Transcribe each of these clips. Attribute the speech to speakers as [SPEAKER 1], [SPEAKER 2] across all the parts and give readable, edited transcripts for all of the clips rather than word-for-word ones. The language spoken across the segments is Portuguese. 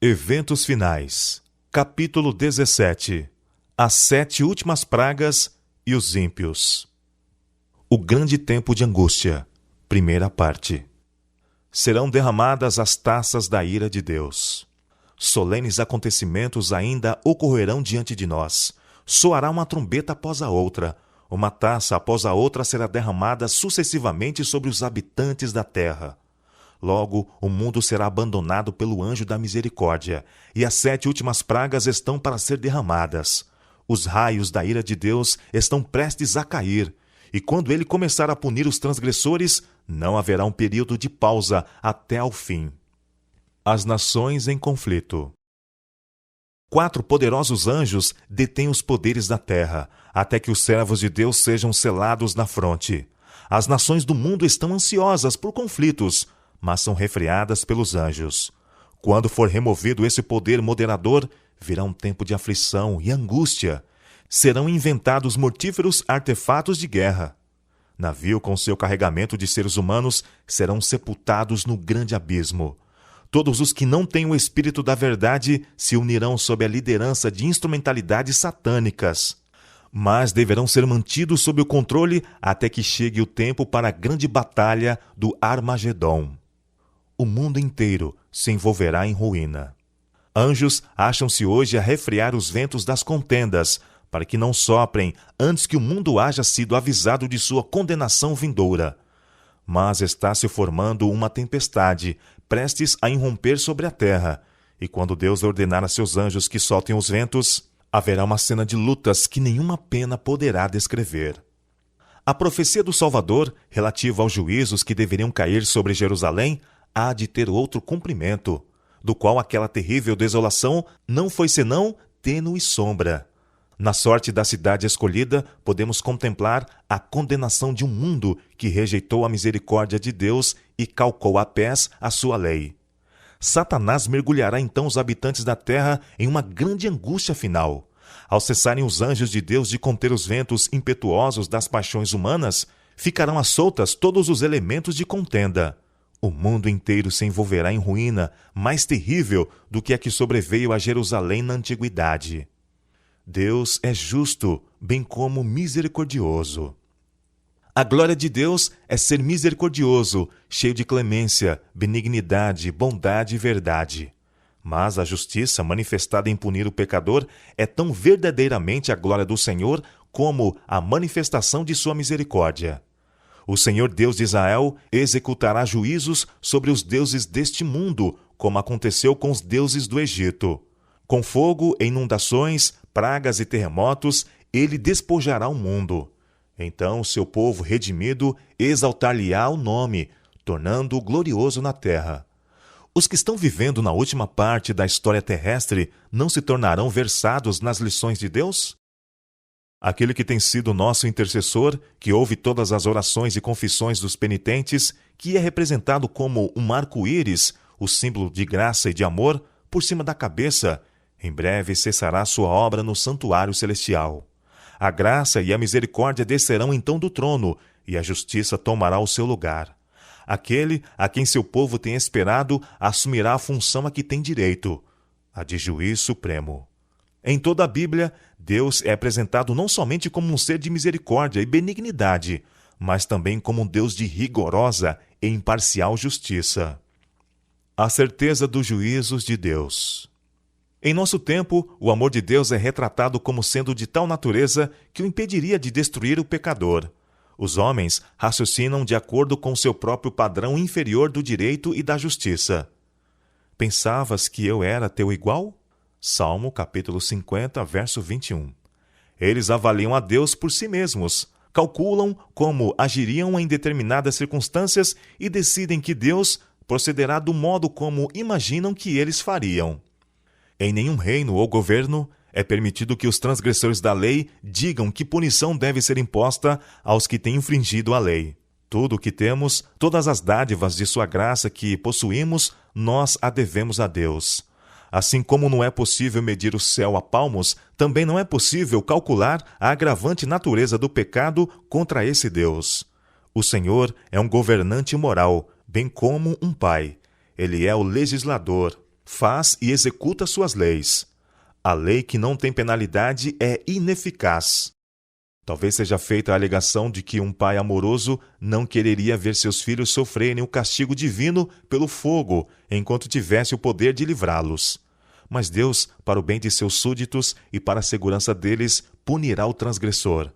[SPEAKER 1] Eventos finais. Capítulo 17. As 7 últimas pragas e os ímpios. O grande tempo de angústia. Primeira parte. Serão derramadas as taças da ira de Deus. Solenes acontecimentos ainda ocorrerão diante de nós. Soará uma trombeta após a outra. Uma taça após a outra será derramada sucessivamente sobre os habitantes da terra. Logo, o mundo será abandonado pelo anjo da misericórdia, e as 7 últimas pragas estão para ser derramadas. Os raios da ira de Deus estão prestes a cair, e quando ele começar a punir os transgressores, não haverá um período de pausa até ao fim. As nações em conflito. 4 poderosos anjos detêm os poderes da terra, até que os servos de Deus sejam selados na fronte. As nações do mundo estão ansiosas por conflitos, mas são refreadas pelos anjos. Quando for removido esse poder moderador, virá um tempo de aflição e angústia. Serão inventados mortíferos artefatos de guerra. Navio com seu carregamento de seres humanos serão sepultados no grande abismo. Todos os que não têm o espírito da verdade se unirão sob a liderança de instrumentalidades satânicas, mas deverão ser mantidos sob o controle até que chegue o tempo para a grande batalha do Armagedom. O mundo inteiro se envolverá em ruína. Anjos acham-se hoje a refrear os ventos das contendas, para que não soprem antes que o mundo haja sido avisado de sua condenação vindoura. Mas está se formando uma tempestade, prestes a irromper sobre a terra, e quando Deus ordenar a seus anjos que soltem os ventos, haverá uma cena de lutas que nenhuma pena poderá descrever. A profecia do Salvador, relativa aos juízos que deveriam cair sobre Jerusalém, há de ter outro cumprimento, do qual aquela terrível desolação não foi senão tênue sombra. Na sorte da cidade escolhida, podemos contemplar a condenação de um mundo que rejeitou a misericórdia de Deus e calcou a pés a sua lei. Satanás mergulhará então os habitantes da terra em uma grande angústia final. Ao cessarem os anjos de Deus de conter os ventos impetuosos das paixões humanas, ficarão à soltas todos os elementos de contenda. O mundo inteiro se envolverá em ruína mais terrível do que a que sobreveio a Jerusalém na antiguidade. Deus é justo, bem como misericordioso. A glória de Deus é ser misericordioso, cheio de clemência, benignidade, bondade e verdade. Mas a justiça manifestada em punir o pecador é tão verdadeiramente a glória do Senhor como a manifestação de sua misericórdia. O Senhor Deus de Israel executará juízos sobre os deuses deste mundo, como aconteceu com os deuses do Egito. Com fogo, inundações, pragas e terremotos, ele despojará o mundo. Então seu povo redimido exaltar-lhe-á o nome, tornando-o glorioso na terra. Os que estão vivendo na última parte da história terrestre não se tornarão versados nas lições de Deus? Aquele que tem sido nosso intercessor, que ouve todas as orações e confissões dos penitentes, que é representado como um arco-íris, o símbolo de graça e de amor, por cima da cabeça, em breve cessará sua obra no santuário celestial. A graça e a misericórdia descerão então do trono, e a justiça tomará o seu lugar. Aquele a quem seu povo tem esperado assumirá a função a que tem direito, a de juiz supremo. Em toda a Bíblia, Deus é apresentado não somente como um ser de misericórdia e benignidade, mas também como um Deus de rigorosa e imparcial justiça. A certeza dos juízos de Deus. Em nosso tempo, o amor de Deus é retratado como sendo de tal natureza que o impediria de destruir o pecador. Os homens raciocinam de acordo com seu próprio padrão inferior do direito e da justiça. Pensavas que eu era teu igual? Salmo capítulo 50, verso 21. Eles avaliam a Deus por si mesmos, calculam como agiriam em determinadas circunstâncias e decidem que Deus procederá do modo como imaginam que eles fariam. Em nenhum reino ou governo é permitido que os transgressores da lei digam que punição deve ser imposta aos que têm infringido a lei. Tudo o que temos, todas as dádivas de sua graça que possuímos, nós a devemos a Deus. Assim como não é possível medir o céu a palmos, também não é possível calcular a agravante natureza do pecado contra esse Deus. O Senhor é um governante moral, bem como um pai. Ele é o legislador. faz e executa suas leis. A lei que não tem penalidade é ineficaz. Talvez seja feita a alegação de que um pai amoroso não quereria ver seus filhos sofrerem o castigo divino pelo fogo, enquanto tivesse o poder de livrá-los. Mas Deus, para o bem de seus súditos e para a segurança deles, punirá o transgressor.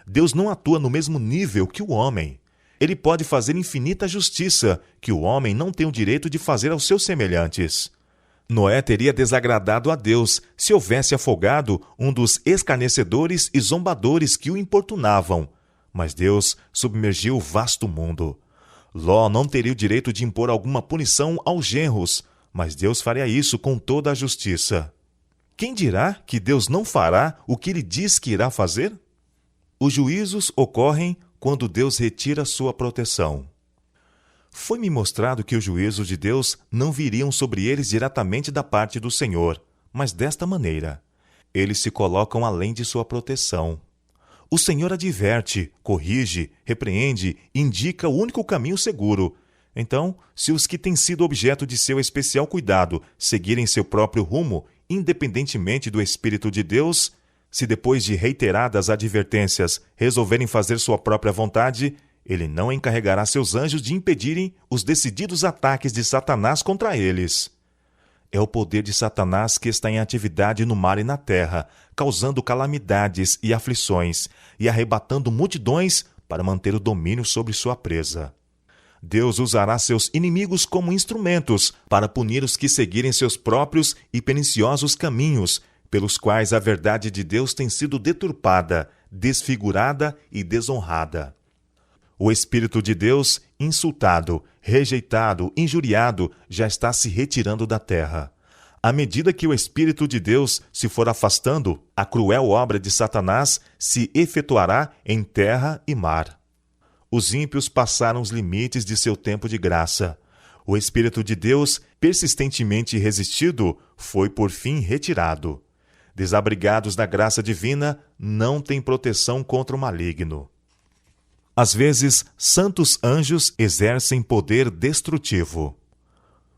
[SPEAKER 1] Deus não atua no mesmo nível que o homem. Ele pode fazer infinita justiça, que o homem não tem o direito de fazer aos seus semelhantes. Noé teria desagradado a Deus se houvesse afogado um dos escarnecedores e zombadores que o importunavam. Mas Deus submergiu o vasto mundo. Ló não teria o direito de impor alguma punição aos genros, mas Deus faria isso com toda a justiça. Quem dirá que Deus não fará o que ele diz que irá fazer? Os juízos ocorrem quando Deus retira sua proteção. Foi-me mostrado que os juízos de Deus não viriam sobre eles diretamente da parte do Senhor, mas desta maneira. Eles se colocam além de sua proteção. O Senhor adverte, corrige, repreende e indica o único caminho seguro. Então, se os que têm sido objeto de seu especial cuidado seguirem seu próprio rumo, independentemente do Espírito de Deus, se depois de reiteradas advertências resolverem fazer sua própria vontade, ele não encarregará seus anjos de impedirem os decididos ataques de Satanás contra eles. É o poder de Satanás que está em atividade no mar e na terra, causando calamidades e aflições, e arrebatando multidões para manter o domínio sobre sua presa. Deus usará seus inimigos como instrumentos para punir os que seguirem seus próprios e perniciosos caminhos, pelos quais a verdade de Deus tem sido deturpada, desfigurada e desonrada. O Espírito de Deus, insultado, rejeitado, injuriado, já está se retirando da terra. À medida que o Espírito de Deus se for afastando, a cruel obra de Satanás se efetuará em terra e mar. Os ímpios passaram os limites de seu tempo de graça. O Espírito de Deus, persistentemente resistido, foi por fim retirado. Desabrigados da graça divina, não têm proteção contra o maligno. Às vezes, santos anjos exercem poder destrutivo.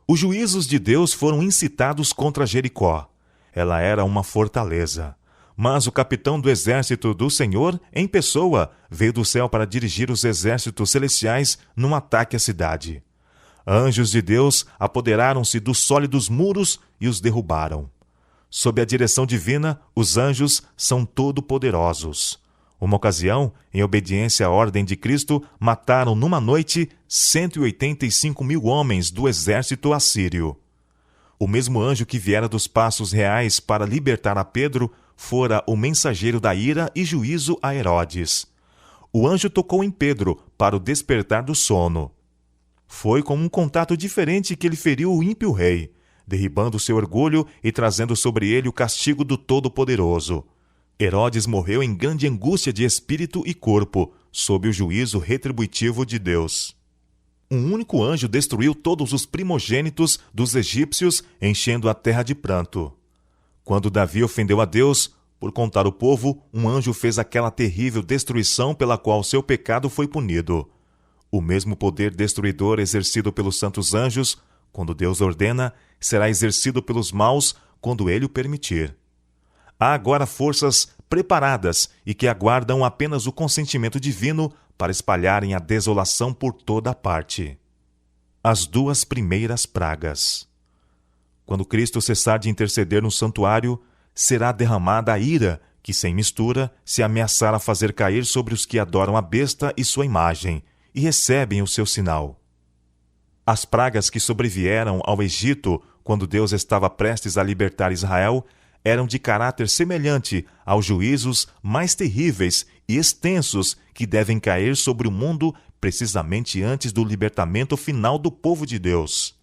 [SPEAKER 1] Os juízos de Deus foram incitados contra Jericó. Ela era uma fortaleza. Mas o capitão do exército do Senhor, em pessoa, veio do céu para dirigir os exércitos celestiais num ataque à cidade. Anjos de Deus apoderaram-se dos sólidos muros e os derrubaram. Sob a direção divina, os anjos são todo-poderosos. Uma ocasião, em obediência à ordem de Cristo, mataram numa noite 185.000 homens do exército assírio. O mesmo anjo que viera dos passos reais para libertar a Pedro fora o mensageiro da ira e juízo a Herodes. O anjo tocou em Pedro para o despertar do sono. Foi com um contato diferente que ele feriu o ímpio rei, derribando seu orgulho e trazendo sobre ele o castigo do Todo-Poderoso. Herodes morreu em grande angústia de espírito e corpo, sob o juízo retributivo de Deus. Um único anjo destruiu todos os primogênitos dos egípcios, enchendo a terra de pranto. Quando Davi ofendeu a Deus, por contar o povo, um anjo fez aquela terrível destruição pela qual seu pecado foi punido. O mesmo poder destruidor exercido pelos santos anjos, quando Deus ordena, será exercido pelos maus quando ele o permitir. Há agora forças preparadas e que aguardam apenas o consentimento divino para espalharem a desolação por toda a parte. As duas primeiras pragas. Quando Cristo cessar de interceder no santuário, será derramada a ira que, sem mistura, se ameaçar a fazer cair sobre os que adoram a besta e sua imagem, e recebem o seu sinal. As pragas que sobrevieram ao Egito quando Deus estava prestes a libertar Israel eram de caráter semelhante aos juízos mais terríveis e extensos que devem cair sobre o mundo precisamente antes do libertamento final do povo de Deus.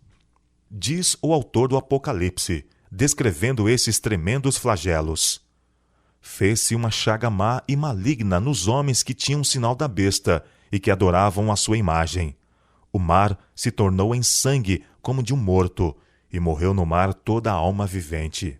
[SPEAKER 1] Diz o autor do Apocalipse, descrevendo esses tremendos flagelos: fez-se uma chaga má e maligna nos homens que tinham o sinal da besta e que adoravam a sua imagem. O mar se tornou em sangue como de um morto, e morreu no mar toda a alma vivente.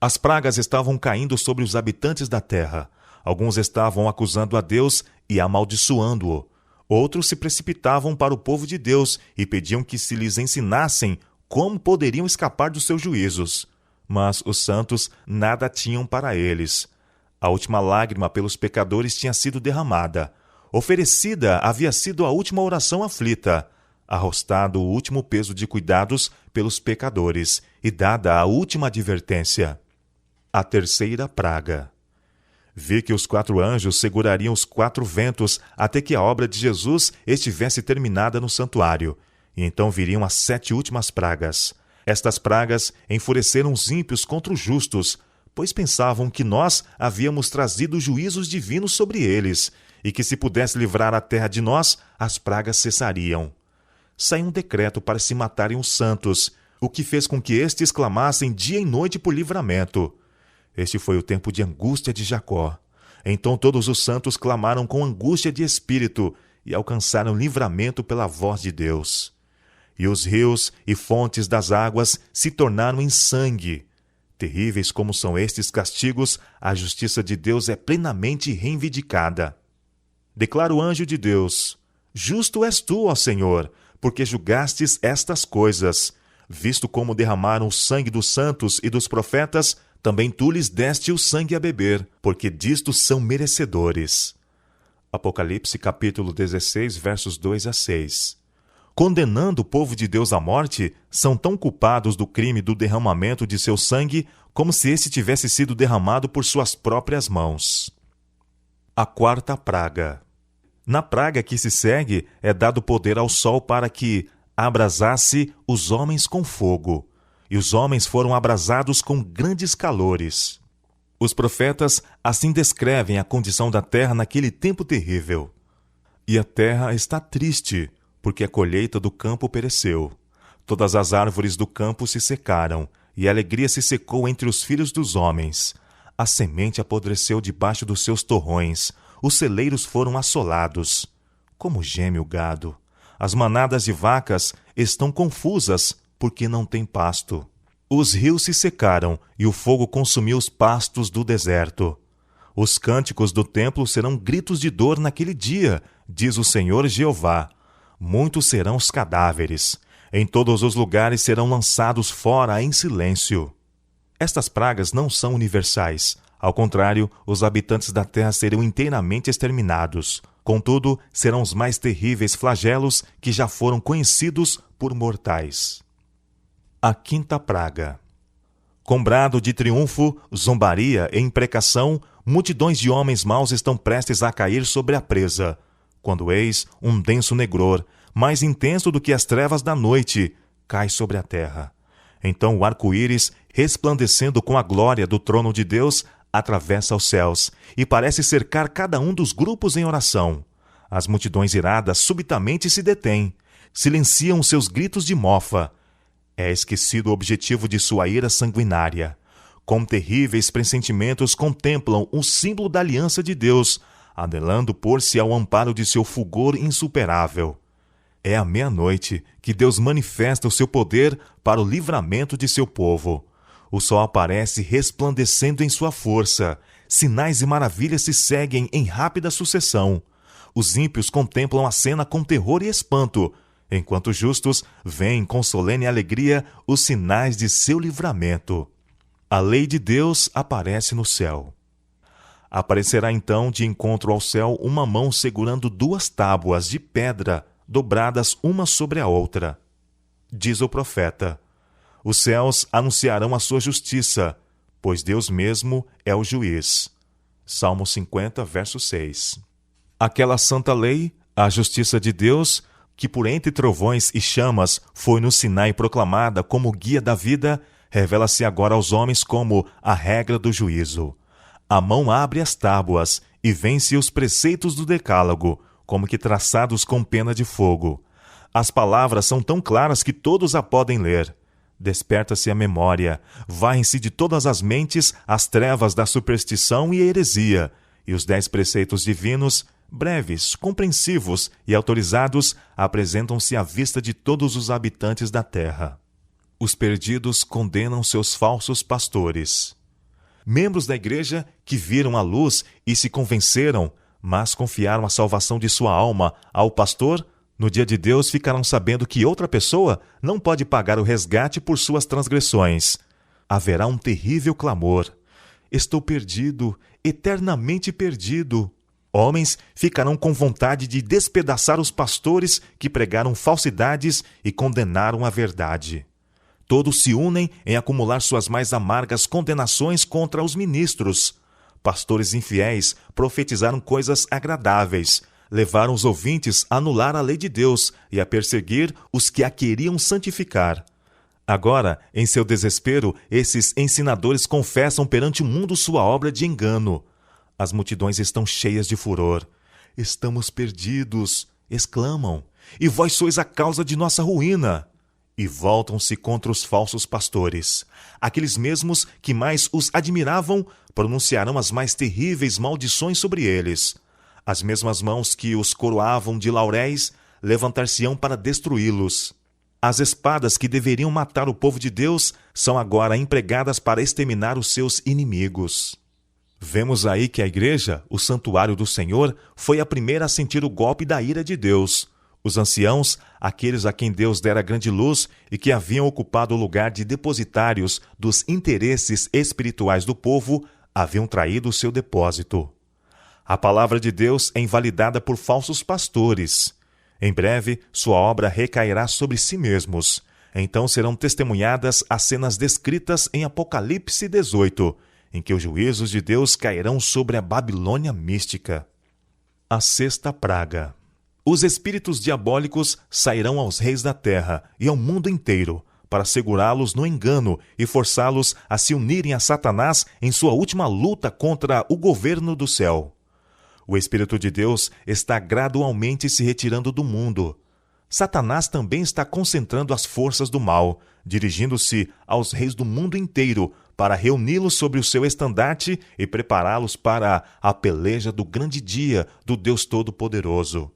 [SPEAKER 1] As pragas estavam caindo sobre os habitantes da terra. Alguns estavam acusando a Deus e amaldiçoando-o. Outros se precipitavam para o povo de Deus e pediam que se lhes ensinassem como poderiam escapar dos seus juízos. Mas os santos nada tinham para eles. A última lágrima pelos pecadores tinha sido derramada. Oferecida havia sido a última oração aflita. Arrostado o último peso de cuidados pelos pecadores e dada a última advertência. A terceira praga. Vi que os 4 anjos segurariam os 4 ventos até que a obra de Jesus estivesse terminada no santuário, e então viriam as 7 últimas pragas. Estas pragas enfureceram os ímpios contra os justos, pois pensavam que nós havíamos trazido juízos divinos sobre eles, e que se pudesse livrar a terra de nós, as pragas cessariam. Saiu um decreto para se matarem os santos, o que fez com que estes clamassem dia e noite por livramento. Este foi o tempo de angústia de Jacó. Então todos os santos clamaram com angústia de espírito e alcançaram livramento pela voz de Deus. E os rios e fontes das águas se tornaram em sangue. Terríveis como são estes castigos, a justiça de Deus é plenamente reivindicada. Declara o anjo de Deus: Justo és tu, ó Senhor, porque julgastes estas coisas. Visto como derramaram o sangue dos santos e dos profetas, também tu lhes deste o sangue a beber, porque disto são merecedores. Apocalipse capítulo 16, versos 2 a 6. Condenando o povo de Deus à morte, são tão culpados do crime do derramamento de seu sangue, como se esse tivesse sido derramado por suas próprias mãos. A quarta praga. Na praga que se segue, é dado poder ao sol para que abrasasse os homens com fogo. E os homens foram abrasados com grandes calores. Os profetas assim descrevem a condição da terra naquele tempo terrível. E a terra está triste, porque a colheita do campo pereceu. Todas as árvores do campo se secaram, e a alegria se secou entre os filhos dos homens. A semente apodreceu debaixo dos seus torrões, os celeiros foram assolados. Como geme o gado. As manadas de vacas estão confusas, porque não tem pasto. Os rios se secaram, e o fogo consumiu os pastos do deserto. Os cânticos do templo serão gritos de dor naquele dia, diz o Senhor Jeová. Muitos serão os cadáveres. Em todos os lugares serão lançados fora em silêncio. Estas pragas não são universais. Ao contrário, os habitantes da terra serão inteiramente exterminados. Contudo, serão os mais terríveis flagelos que já foram conhecidos por mortais. A quinta praga. Com brado de triunfo, zombaria e imprecação, multidões de homens maus estão prestes a cair sobre a presa, quando eis um denso negror, mais intenso do que as trevas da noite, cai sobre a terra. Então o arco-íris, resplandecendo com a glória do trono de Deus, atravessa os céus e parece cercar cada um dos grupos em oração. As multidões iradas subitamente se detêm, silenciam seus gritos de mofa. É esquecido o objetivo de sua ira sanguinária. Com terríveis pressentimentos contemplam o símbolo da aliança de Deus, anelando pôr-se ao amparo de seu fulgor insuperável. É à meia-noite que Deus manifesta o seu poder para o livramento de seu povo. O sol aparece resplandecendo em sua força. Sinais e maravilhas se seguem em rápida sucessão. Os ímpios contemplam a cena com terror e espanto, enquanto os justos veem com solene alegria os sinais de seu livramento. A lei de Deus aparece no céu. Aparecerá então de encontro ao céu uma mão segurando 2 tábuas de pedra dobradas uma sobre a outra. Diz o profeta: os céus anunciarão a sua justiça, pois Deus mesmo é o juiz. Salmo 50, verso 6. Aquela santa lei, a justiça de Deus, que por entre trovões e chamas foi no Sinai proclamada como guia da vida, revela-se agora aos homens como a regra do juízo. A mão abre as tábuas e vence os preceitos do decálogo, como que traçados com pena de fogo. As palavras são tão claras que todos a podem ler. Desperta-se a memória, varrem-se de todas as mentes as trevas da superstição e a heresia, e os 10 preceitos divinos, breves, compreensivos e autorizados, apresentam-se à vista de todos os habitantes da terra. Os perdidos condenam seus falsos pastores. Membros da igreja que viram a luz e se convenceram, mas confiaram a salvação de sua alma ao pastor, No dia de Deus ficarão sabendo que outra pessoa não pode pagar o resgate por suas transgressões. Haverá um terrível clamor: estou perdido, eternamente perdido. Homens ficarão com vontade de despedaçar os pastores que pregaram falsidades e condenaram a verdade. Todos se unem em acumular suas mais amargas condenações contra os ministros. Pastores infiéis profetizaram coisas agradáveis, levaram os ouvintes a anular a lei de Deus e a perseguir os que a queriam santificar. Agora, em seu desespero, esses ensinadores confessam perante o mundo sua obra de engano. As multidões estão cheias de furor. Estamos perdidos, exclamam, e vós sois a causa de nossa ruína. E voltam-se contra os falsos pastores. Aqueles mesmos que mais os admiravam pronunciarão as mais terríveis maldições sobre eles. As mesmas mãos que os coroavam de lauréis levantar-se-ão para destruí-los. As espadas que deveriam matar o povo de Deus são agora empregadas para exterminar os seus inimigos. Vemos aí que a igreja, o santuário do Senhor, foi a primeira a sentir o golpe da ira de Deus. Os anciãos, aqueles a quem Deus dera grande luz e que haviam ocupado o lugar de depositários dos interesses espirituais do povo, haviam traído o seu depósito. A palavra de Deus é invalidada por falsos pastores. Em breve, sua obra recairá sobre si mesmos. Então serão testemunhadas as cenas descritas em Apocalipse 18, em que os juízos de Deus cairão sobre a Babilônia mística. A sexta praga. Os espíritos diabólicos sairão aos reis da terra e ao mundo inteiro, para segurá-los no engano e forçá-los a se unirem a Satanás em sua última luta contra o governo do céu. O Espírito de Deus está gradualmente se retirando do mundo. Satanás também está concentrando as forças do mal, dirigindo-se aos reis do mundo inteiro para reuni-los sobre o seu estandarte e prepará-los para a peleja do grande dia do Deus Todo-Poderoso.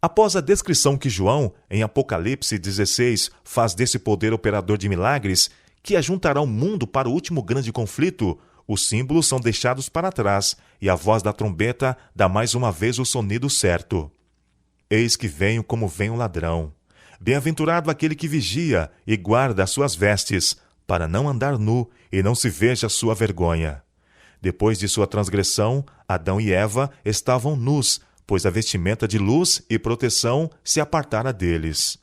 [SPEAKER 1] Após a descrição que João, em Apocalipse 16, faz desse poder operador de milagres, que ajuntará o mundo para o último grande conflito, os símbolos são deixados para trás e a voz da trombeta dá mais uma vez o sonido certo. Eis que venho como vem o ladrão. Bem-aventurado aquele que vigia e guarda as suas vestes, para não andar nu e não se veja sua vergonha. Depois de sua transgressão, Adão e Eva estavam nus, pois a vestimenta de luz e proteção se apartara deles.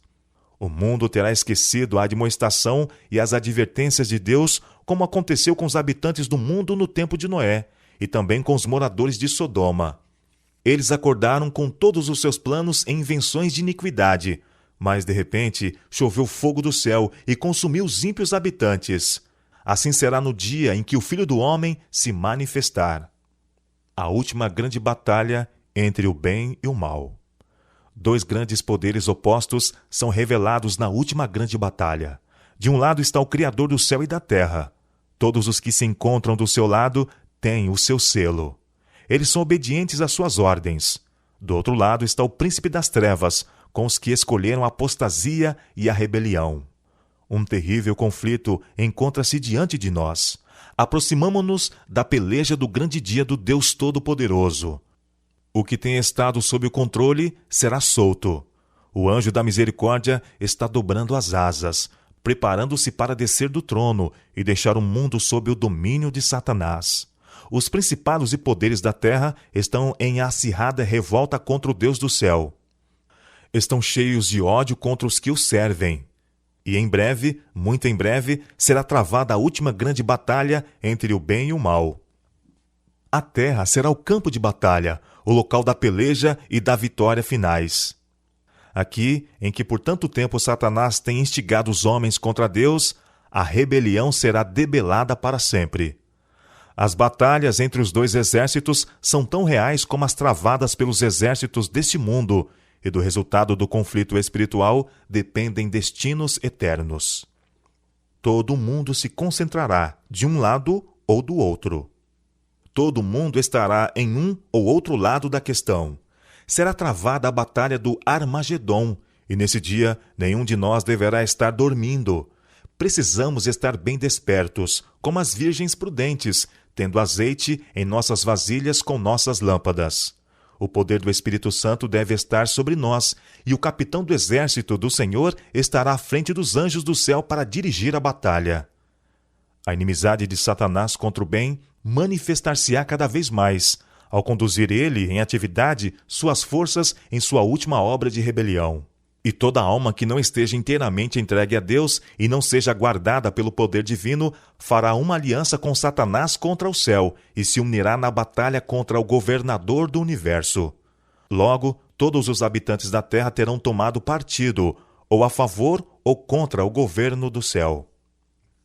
[SPEAKER 1] O mundo terá esquecido a admoestação e as advertências de Deus, como aconteceu com os habitantes do mundo no tempo de Noé, e também com os moradores de Sodoma. Eles acordaram com todos os seus planos e invenções de iniquidade, mas de repente choveu fogo do céu e consumiu os ímpios habitantes. Assim será no dia em que o Filho do Homem se manifestar. A última grande batalha entre o bem e o mal. Dois grandes poderes opostos são revelados na última grande batalha. De um lado está o Criador do céu e da terra. Todos os que se encontram do seu lado têm o seu selo. Eles são obedientes às suas ordens. Do outro lado está o príncipe das trevas, com os que escolheram a apostasia e a rebelião. Um terrível conflito encontra-se diante de nós. Aproximamo-nos da peleja do grande dia do Deus Todo-Poderoso. O que tem estado sob o controle será solto. O anjo da misericórdia está dobrando as asas, preparando-se para descer do trono e deixar o mundo sob o domínio de Satanás. Os principados e poderes da terra estão em acirrada revolta contra o Deus do céu. Estão cheios de ódio contra os que o servem. E em breve, muito em breve, será travada a última grande batalha entre o bem e o mal. A terra será o campo de batalha, o local da peleja e da vitória finais. Aqui, em que por tanto tempo Satanás tem instigado os homens contra Deus, a rebelião será debelada para sempre. As batalhas entre os dois exércitos são tão reais como as travadas pelos exércitos deste mundo, e do resultado do conflito espiritual dependem destinos eternos. Todo mundo se concentrará de um lado ou do outro. Todo mundo estará em um ou outro lado da questão. Será travada a batalha do Armagedon, e nesse dia nenhum de nós deverá estar dormindo. Precisamos estar bem despertos, como as virgens prudentes, tendo azeite em nossas vasilhas com nossas lâmpadas. O poder do Espírito Santo deve estar sobre nós, e o capitão do exército do Senhor estará à frente dos anjos do céu para dirigir a batalha. A inimizade de Satanás contra o bem manifestar-se-á cada vez mais, ao conduzir ele em atividade suas forças em sua última obra de rebelião. E toda alma que não esteja inteiramente entregue a Deus e não seja guardada pelo poder divino, fará uma aliança com Satanás contra o céu e se unirá na batalha contra o governador do universo. Logo, todos os habitantes da terra terão tomado partido, ou a favor ou contra o governo do céu.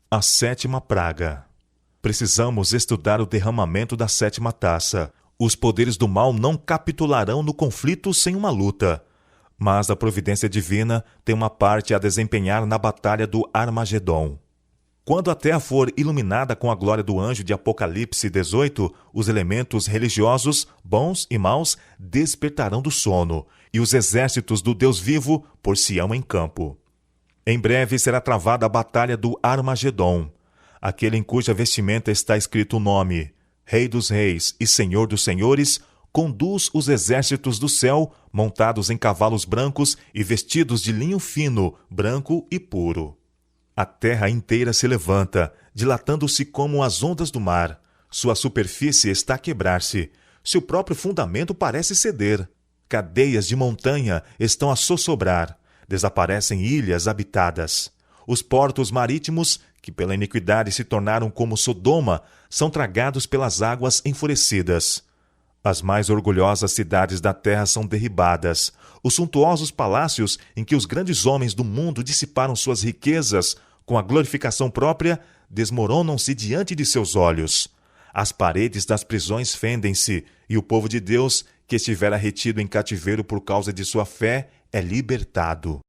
[SPEAKER 1] A sétima praga. Precisamos estudar o derramamento da sétima taça. Os poderes do mal não capitularão no conflito sem uma luta. Mas a providência divina tem uma parte a desempenhar na batalha do Armagedon. Quando a terra for iluminada com a glória do anjo de Apocalipse 18, os elementos religiosos, bons e maus, despertarão do sono, e os exércitos do Deus vivo pôr-se-ão em campo. Em breve será travada a batalha do Armagedon, aquele em cuja vestimenta está escrito o nome, Rei dos Reis e Senhor dos Senhores, conduz os exércitos do céu, montados em cavalos brancos e vestidos de linho fino, branco e puro. A terra inteira se levanta, dilatando-se como as ondas do mar. Sua superfície está a quebrar-se. Seu próprio fundamento parece ceder. Cadeias de montanha estão a sossobrar. Desaparecem ilhas habitadas. Os portos marítimos, que pela iniquidade se tornaram como Sodoma, são tragados pelas águas enfurecidas. As mais orgulhosas cidades da terra são derribadas. Os suntuosos palácios em que os grandes homens do mundo dissiparam suas riquezas com a glorificação própria desmoronam-se diante de seus olhos. As paredes das prisões fendem-se, e o povo de Deus, que estivera retido em cativeiro por causa de sua fé, é libertado.